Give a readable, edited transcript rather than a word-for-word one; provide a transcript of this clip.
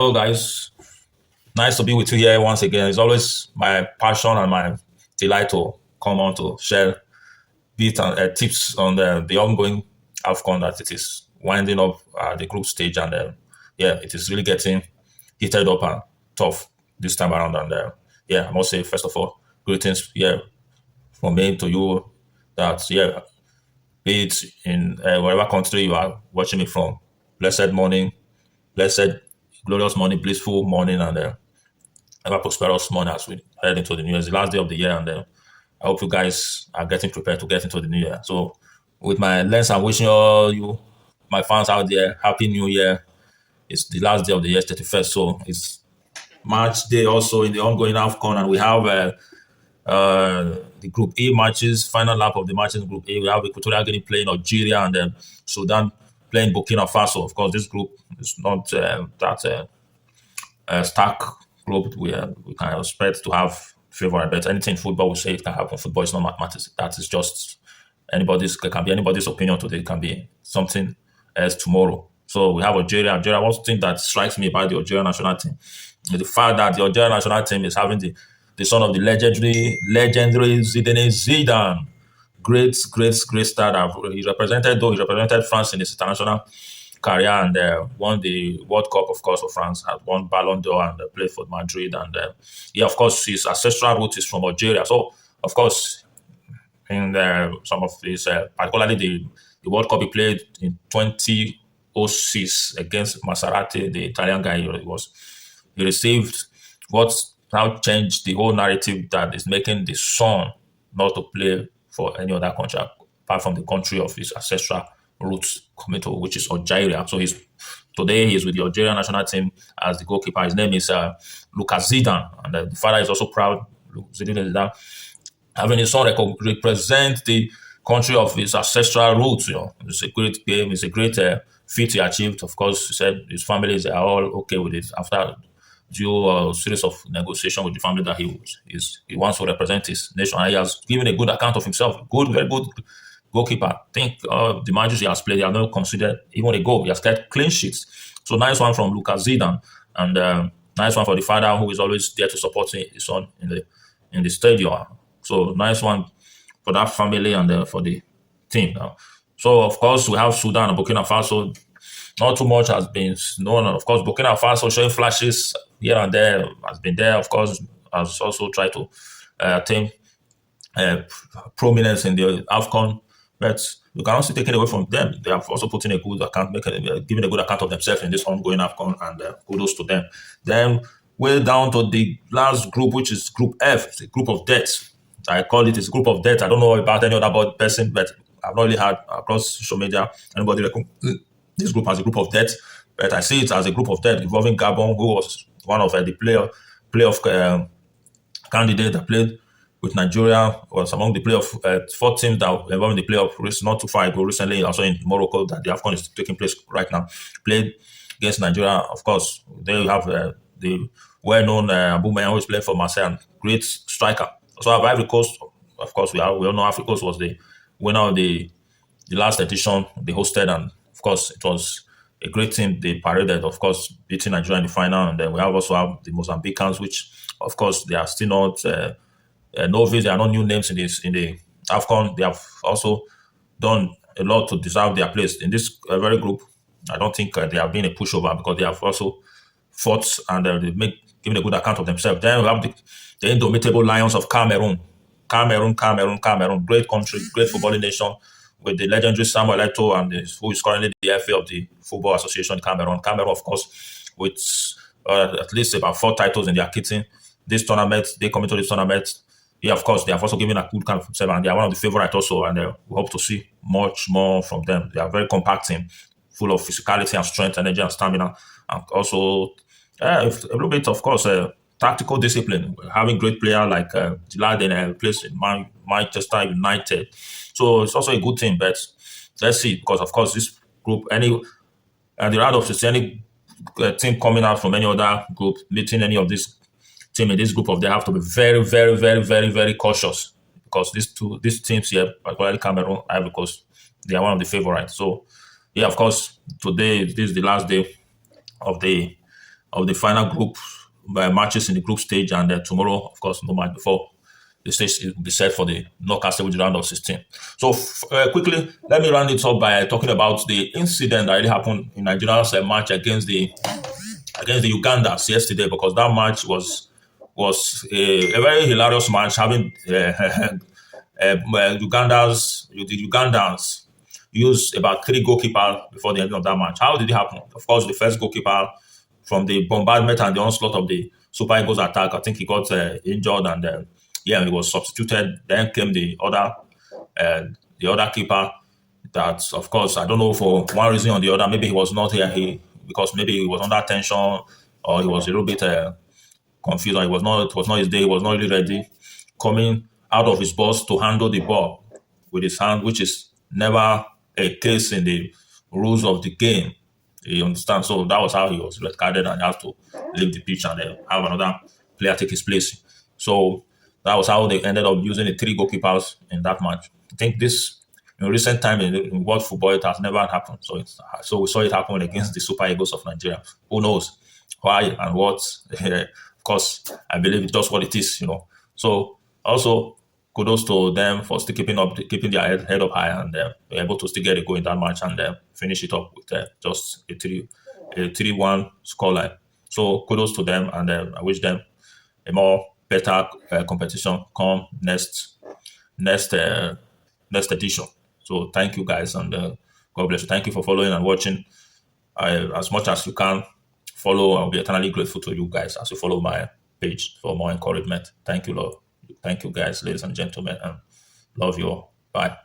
Hello, guys. Nice to be with you here once again. It's always my passion and my delight to come on to share bit and tips on the ongoing AFCON that it is winding up the group stage. And yeah, it is really getting heated up and tough this time around. And yeah, I must say, first of all, greetings from me to you that, yeah, be it in whatever country you are watching me from. Blessed morning, blessed, glorious morning, blissful morning, and have a prosperous morning as we head into the new year. It's the last day of the year, and I hope you guys are getting prepared to get into the new year. So, with my lens, I'm wishing all you, my fans out there, happy new year. It's the last day of the year, 31st. So, it's March day also in the ongoing AFCON, and we have the Group A matches, final lap of the matches in Group A. We have Equatorial Guinea playing Algeria and Sudan playing Burkina Faso. Of course, this group is not that stark group. We can expect to have favorite bet. Anything in football, we say it can happen. Football is not mathematics. That is just anybody's. It can be anybody's opinion today. It can be something else tomorrow. So we have Algeria. Algeria. One thing that strikes me about the Algerian national team is the fact that the Algerian national team is having the son of the legendary Zidane. Great star. He represented France in his international career and won the World Cup, of course, for France, has won Ballon d'Or and played for Madrid. And yeah, of course, his ancestral root is from Algeria. So, of course, in some of his, particularly the World Cup he played in 2006 against Maserati, the Italian guy, he received what now changed the whole narrative that is making the son not to play for any other country apart from the country of his ancestral roots coming to, which is Algeria. So he's with the Algerian national team as the goalkeeper. His name is Luca Zidane, and the father is also proud. Zidane, having his son represent the country of his ancestral roots. It's a great game. It's a great feat he achieved. Of course, he said his families are all okay with it after due series of negotiation with the family that he wants to represent his nation. And he has given a good account of himself. Very good goalkeeper. I think the matches he has played, he has not considered even a goal. He has kept clean sheets. So nice one from Luca Zidane, and nice one for the father who is always there to support his son in the stadium. So nice one for that family and for the team. So of course we have Sudan and Burkina Faso. Not too much has been known. Of course, Burkina Faso showing flashes here and there has been there. Of course, has also tried to attain prominence in the AFCON, but you can also take it away from them. They have also put in a good account, giving a good account of themselves in this ongoing AFCON, and kudos to them. Then way down to the last group, which is Group F, it's a group of death. I call it a group of death. I don't know about any other person, but I've not really had across social media anybody this group as a group of death, but I see it as a group of death involving Gabon, who was one of the playoff candidates that played with Nigeria, was among the playoff 4 teams that were involved in the playoff race not too far ago, recently, also in Morocco, that the AFCON is taking place right now. Played against Nigeria, of course. There you have the well-known Abu Mayan, who is playing for Marseille, and great striker. So Ivory Coast, of course, we all know Ivory Coast was the winner of the last edition they hosted, and of course, it was a great team. They paraded, of course, beating Nigeria in the final. And then we also have the Mozambicans, which, of course, they are still not novice. They are not new names in the AFCON. They have also done a lot to deserve their place in this very group. I don't think they have been a pushover because they have also fought and they given a good account of themselves. Then we have the indomitable Lions of Cameroon. Cameroon. Great country, great footballing nation, with the legendary Samuel Eto'o, and who is currently the FA of the Football Association in Cameroon. Cameroon, of course, with at least about 4 titles in their kitting. This tournament, they come into this tournament. Yeah, of course, they have also given a good kind of themselves, and they are one of the favorites also, and we hope to see much more from them. They are very compact team, full of physicality and strength, energy and stamina, and also a little bit, of course, tactical discipline. Having great players like Zidane plays in Manchester United. So it's also a good thing, but let's see, because of course this group, the round of 16, any team coming out from any other group, meeting any of this team in this group they have to be very, very, very, very, very cautious, because these teams here, particularly Cameroon, Ivory Coast, they are one of the favorites. So yeah, of course, today this is the last day of the of the final group matches in the group stage, and tomorrow, of course, no match before the stage will be set for the knockout stage with the round of 16. So quickly, let me round it up by talking about the incident that really happened in Nigeria's match against the Ugandans yesterday, because that match was a very hilarious match, having the Ugandans used about three goalkeepers before the end of that match. How did it happen? Of course, the first goalkeeper, from the bombardment and the onslaught of the Super Eagles attack, I think he got injured, and yeah, he was substituted. Then came the other keeper. That, of course, I don't know, for one reason or the other. Maybe he was not here. Because maybe he was under tension, or he was a little bit confused. Or it was not his day. He was not really ready. Coming out of his box to handle the ball with his hand, which is never a case in the rules of the game. You understand? So that was how he was red carded, and he had to leave the pitch and have another player take his place. So that was how they ended up using the three goalkeepers in that match. I think this, in recent time in world football, it has never happened. So we saw it happen against the Super Eagles of Nigeria. Who knows why and what? Of course, I believe it's just what it is. So also, kudos to them for still keeping their head up high, and were able to still get a goal in that match, and finish it up with just a 3-1 scoreline. So kudos to them, and I wish them a more better competition come next edition. So thank you guys, and God bless you. Thank you for following and watching. As much as you can follow, I'll be eternally grateful to you guys as you follow my page for more encouragement. Thank you, Lord. Thank you, guys, ladies and gentlemen, and love you all. Bye.